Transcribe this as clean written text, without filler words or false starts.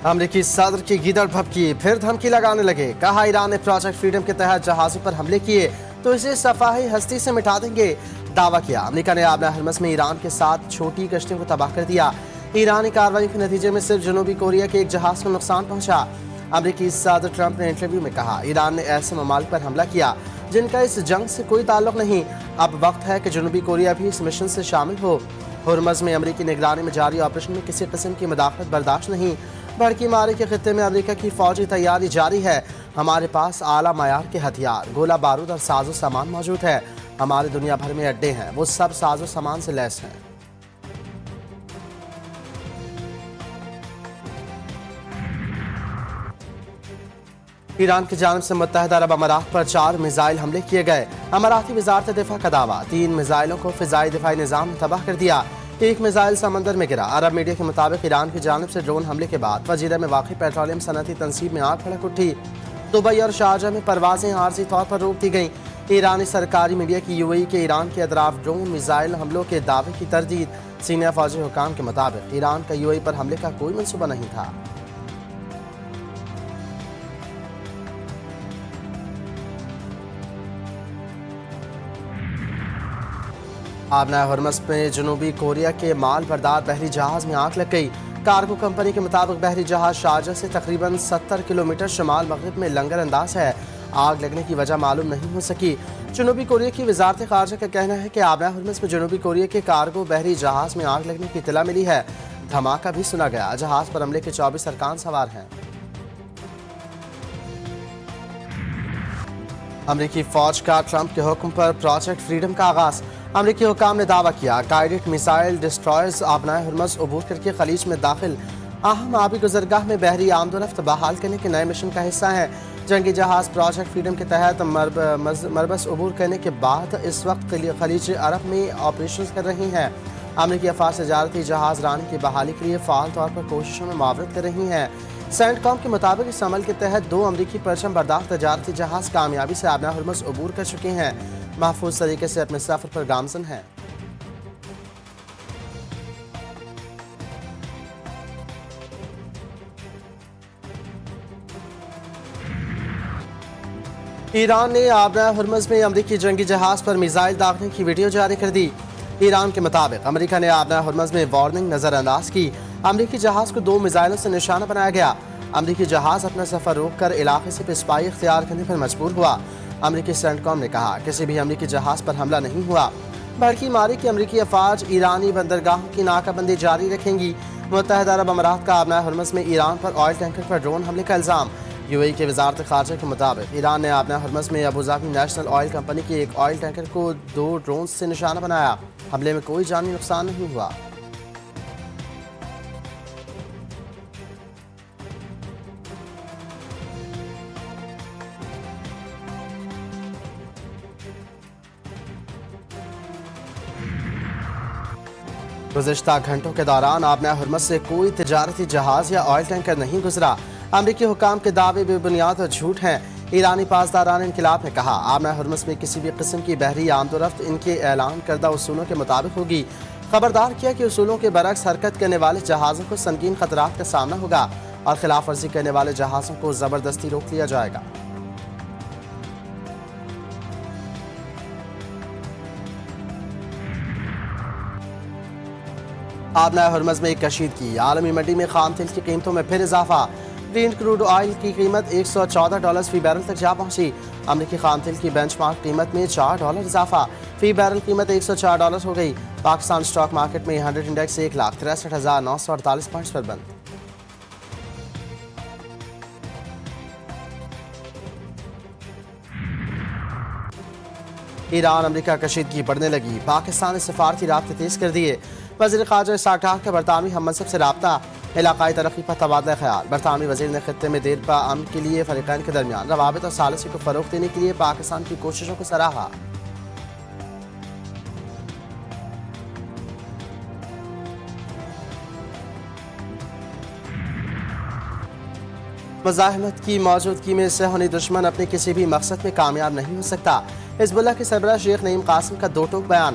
امریکی صدر کی گیدڑ بھبکی، پھر دھمکی لگانے لگے، کہا ایران نے پروجیکٹ فریڈم کے تحت جہازوں پر حملے کیے تو اسے صفحہ ہستی سے مٹا دیں گے، دعویٰ کیا۔ امریکہ نے آبنہ ہرمز میں ایران کے ساتھ چھوٹی کشتیوں کو تباہ کر دیا۔ ایرانی کارروائی کے نتیجے میں صرف جنوبی کوریا کے ایک جہاز کو نقصان پہنچا۔ امریکی صدر ٹرمپ نے انٹرویو میں کہا، ایران نے ایسے ممالک پر حملہ کیا جن کا اس جنگ سے کوئی تعلق نہیں، اب وقت ہے کہ جنوبی کوریا بھی اس مشن سے شامل ہو۔ ہرمز میں امریکی نگرانی میں جاری آپریشن میں کسی قسم کی مداخلت برداشت نہیں۔ بھڑکی ماری کے خطے میں امریکہ کی فوجی تیاری جاری ہے، ہمارے پاس اعلیٰ معیار کے ہتھیار، گولہ بارود اور ساز و سامان موجود ہے، ہمارے دنیا بھر میں اڈے ہیں، وہ سب ساز و سامان سے لیس ہیں۔ ایران کی جانب سے متحدہ عرب امارات پر 4 میزائل حملے کیے گئے۔ اماراتی وزارت دفاع کا دعویٰ، 3 میزائلوں کو فضائی دفاعی نظام نے تباہ کر دیا، 1 میزائل سمندر میں گرا۔ عرب میڈیا کے مطابق ایران کی جانب سے ڈرون حملے کے بعد فجیرہ میں واقع پیٹرولیم صنعتی تنصیب میں آگ بھڑک اٹھی۔ دبئی اور شارجہ میں پروازیں عارضی طور پر روک دی گئیں۔ ایرانی سرکاری میڈیا کی UAE کے ایران کے اطراف ڈرون میزائل حملوں کے دعوے کی تردید۔ سینئر فوجی حکام کے مطابق ایران کا UAE پر حملے کا کوئی منصوبہ نہیں تھا۔ آبنہ ہرمز میں جنوبی کوریا کے مال بردار بحری جہاز میں آگ لگ گئی۔ کارگو کمپنی کے مطابق بحری جہاز شارجہ سے تقریباً 70 کلومیٹر شمال مغرب میں لنگر انداز ہے۔ آگ لگنے کی وجہ معلوم نہیں ہو سکی۔ جنوبی کوریا کی وزارت خارجہ کا کہنا ہے کہ آبنہ ہرمز میں جنوبی کوریا کے کارگو بحری جہاز میں آگ لگنے کی اطلاع ملی ہے۔ دھماکہ بھی سنا گیا۔ جہاز پر عملے کے 24 ارکان سوار ہیں۔ امریکی فوج کا ٹرمپ کے حکم پر پروجیکٹ فریڈم کا آغاز۔ امریکی حکام نے دعویٰ کیا، گائیڈڈ میزائل ڈسٹرائرز آبنہ ہرمز عبور کر کے خلیج میں داخل اہم آبی گزرگاہ میں بحری آمد و رفت بحال کرنے کے نئے مشن کا حصہ ہیں۔ جنگی جہاز پروجیکٹ فریڈم کے تحت مربس عبور کرنے کے بعد اس وقت خلیج عرب میں آپریشنز کر رہی ہیں۔ امریکی افواج تجارتی جہاز رانی کی بحالی کے لیے فعال طور پر کوششوں میں معاونت کر رہی ہیں۔ سینٹ کام کے مطابق اس عمل کے تحت 2 امریکی پرچم بردار تجارتی جہاز کامیابی سے آبنہ ہرمز عبور کر چکے ہیں، محفوظ طریقے سے اپنے سفر پر گامزن ہیں۔ ایران نے آبنہ ہرمز میں امریکی جنگی جہاز پر میزائل داغنے کی ویڈیو جاری کر دی۔ ایران کے مطابق امریکہ نے آبنہ ہرمز میں وارننگ نظر انداز کی۔ امریکی جہاز کو 2 میزائلوں سے نشانہ بنایا گیا۔ امریکی جہاز اپنا سفر روک کر علاقے سے پسپائی اختیار کرنے پر مجبور ہوا۔ امریکی سینٹ کام نے کہا، کسی بھی امریکی جہاز پر حملہ نہیں ہوا۔ بھڑکی ماری کہ امریکی افواج ایرانی بندرگاہوں کی ناکہ بندی جاری رکھیں گی۔ متحدہ عرب امارات کا آبنہ ہرمز میں ایران پر آئل ٹینکر پر ڈرون حملے کا الزام۔ UAE کی وزارت خارجہ کے مطابق ایران نے آبنہ ہرمز میں ابوظہبی نیشنل آئل کمپنی کے ایک آئل ٹینکر کو 2 ڈرونز سے نشانہ بنایا۔ حملے میں کوئی جانی نقصان نہیں ہوا۔ گزشتہ گھنٹوں کے دوران آبنہ ہرمز سے کوئی تجارتی جہاز یا آئل ٹینکر نہیں گزرا۔ امریکی حکام کے دعوے بے بنیاد اور جھوٹ ہیں۔ ایرانی پاسداران انقلاب نے کہا، آبنہ ہرمز میں کسی بھی قسم کی بحری آمد و رفت ان کے اعلان کردہ اصولوں کے مطابق ہوگی۔ خبردار کیا کہ اصولوں کے برعکس حرکت کرنے والے جہازوں کو سنگین خطرات کا سامنا ہوگا اور خلاف ورزی کرنے والے جہازوں کو زبردستی روک لیا جائے گا۔ آبنہ ہرمز میں کشیدگی، عالمی منڈی میں خام تیل کی قیمتوں میں پھر اضافہ۔ برینٹ کروڈ آئل کی قیمت $114 فی بیرل تک جا پہنچی۔ امریکی خام تیل کی بینچ مارک قیمت میں $4 اضافہ، فی بیرل قیمت $104 ہو گئی۔ پاکستان سٹاک مارکیٹ میں 100 انڈیکس 1,63,948 پوائنٹس پر بند۔ ایران امریکہ کشیدگی بڑھنے لگی، پاکستان نے سفارتی رابطے تیز کر دیے۔ وزیر خارجہ اسحاق ڈار کا برطانوی ہم منصب سے رابطہ، علاقائی ترقی پر تبادلہ خیال۔ برطانوی وزیر نے خطے میں دیر پا امن کے لیے فریقین کے درمیان روابط اور ثالثی کو فروغ دینے کے لیے پاکستان کی کوششوں کو سراہا۔ مزاحمت کی موجودگی میں صہیونی دشمن اپنے کسی بھی مقصد میں کامیاب نہیں ہو سکتا۔ حزب اللہ کے سربراہ شیخ نعیم قاسم کا 2 ٹوک بیان۔